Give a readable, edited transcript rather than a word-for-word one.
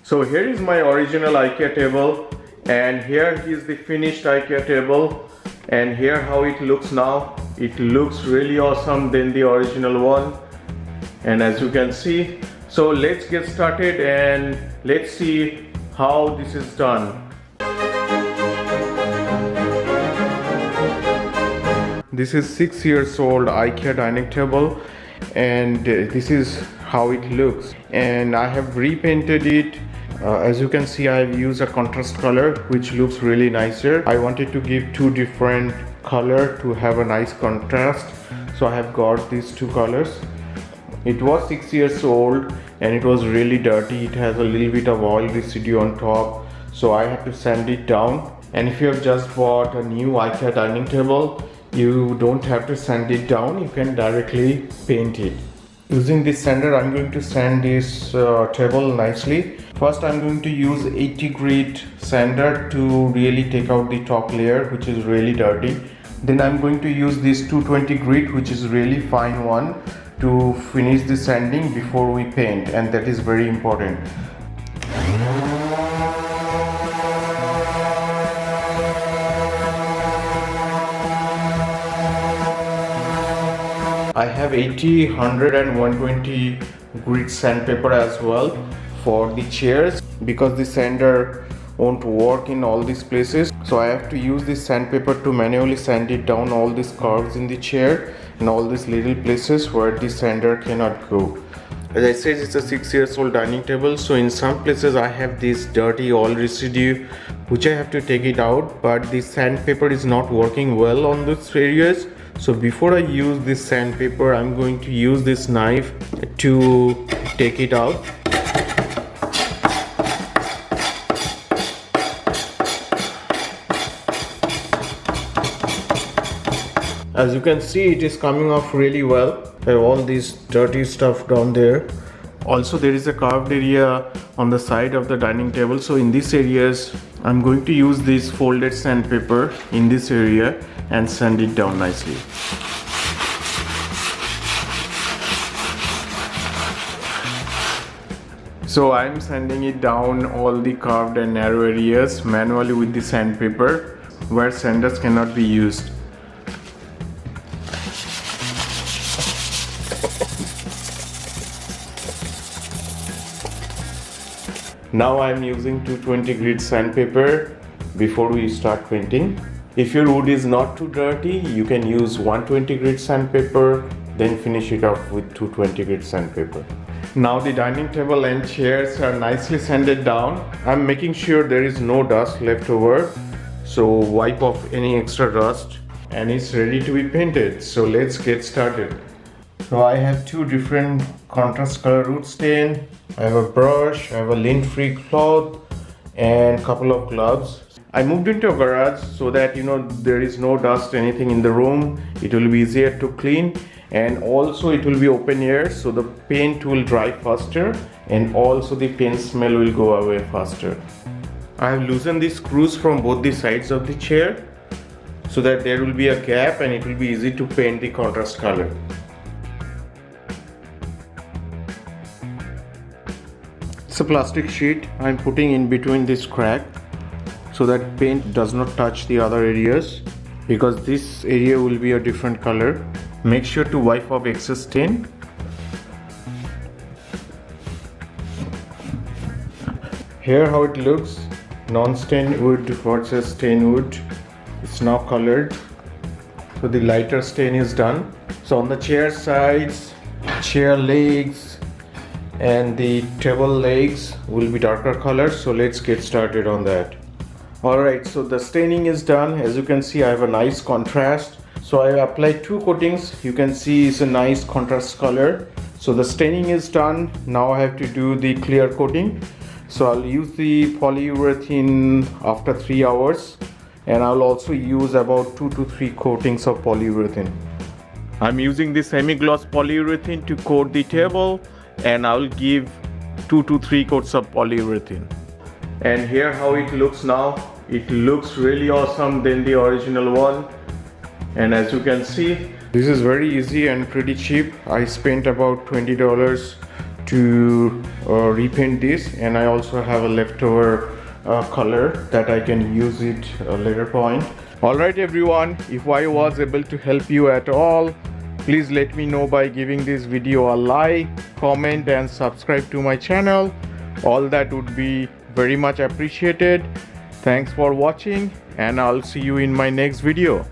So here is my original IKEA table, and here is the finished IKEA table, and here how it looks now. It looks really awesome than the original one, and as you can see. So let's get started and let's see how this is done. This is 6 years old IKEA dining table, and this is how it looks, and I have repainted it. As you can see, I have used a contrast color which looks really nicer. I wanted to give two different color to have a nice contrast, so I have got these two colors. It was 6 years old and it was really dirty. It has a little bit of oil residue on top, so I have to sand it down. And if you have just bought a new IKEA dining table, you don't have to sand it down, you can directly paint it. Using this sander, I'm going to sand this table nicely. First, I'm going to use 80 grit sander to really take out the top layer, which is really dirty. Then I'm going to use this 220 grit, which is really fine one, to finish the sanding before we paint, and that is very important. I have 80, 100 and 120 grit sandpaper as well for the chairs, because the sander won't work in all these places. So I have to use this sandpaper to manually sand it down all these curves in the chair and all these little places where the sander cannot go. As I said, it's a 6 years old dining table, so in some places I have this dirty oil residue which I have to take it out, but the sandpaper is not working well on those areas. So before I use this sandpaper, I'm going to use this knife to take it out. As you can see, it is coming off really well. I have all this dirty stuff down there. Also, there is a carved area on the side of the dining table, so in these areas I'm going to use this folded sandpaper in this area and sand it down nicely. So I'm sanding it down all the carved and narrow areas manually with the sandpaper where sanders cannot be used. Now I'm using 220 grit sandpaper before we start painting. If your wood is not too dirty, you can use 120 grit sandpaper, then finish it off with 220 grit sandpaper. Now the dining table and chairs are nicely sanded down. I'm making sure there is no dust left over, so wipe off any extra dust, and it's ready to be painted. So let's get started. So I have two different contrast color wood stain. I have a brush, I have a lint-free cloth, and couple of gloves. I moved into a garage so that there is no dust, anything in the room. It will be easier to clean, and also it will be open air, so the paint will dry faster, and also the paint smell will go away faster. I have loosened the screws from both the sides of the chair so that there will be a gap and it will be easy to paint the contrast color. It's a plastic sheet I'm putting in between this crack so that paint does not touch the other areas, because this area will be a different color. Make sure to wipe off excess stain. Here how it looks, non-stained wood versus stained wood. It's now colored, so the lighter stain is done. So on the chair sides, chair legs and the table legs will be darker colors, so let's get started on that. Alright, so the staining is done. As you can see, I have a nice contrast. So I applied two coatings. You can see it's a nice contrast color. So the staining is done. Now I have to do the clear coating. So I'll use the polyurethane after 3 hours, and I'll also use about 2 to 3 coatings of polyurethane. I'm using the semi-gloss polyurethane to coat the table, and I'll give 2 to 3 coats of polyurethane. And here how it looks now. It looks really awesome than the original one. And as you can see, this is very easy and pretty cheap. I spent about $20 to repaint this, and I also have a leftover color that I can use it later point. Alright everyone, if I was able to help you at all, please let me know by giving this video a like, comment and subscribe to my channel. All that would be very much appreciated. Thanks for watching and I'll see you in my next video.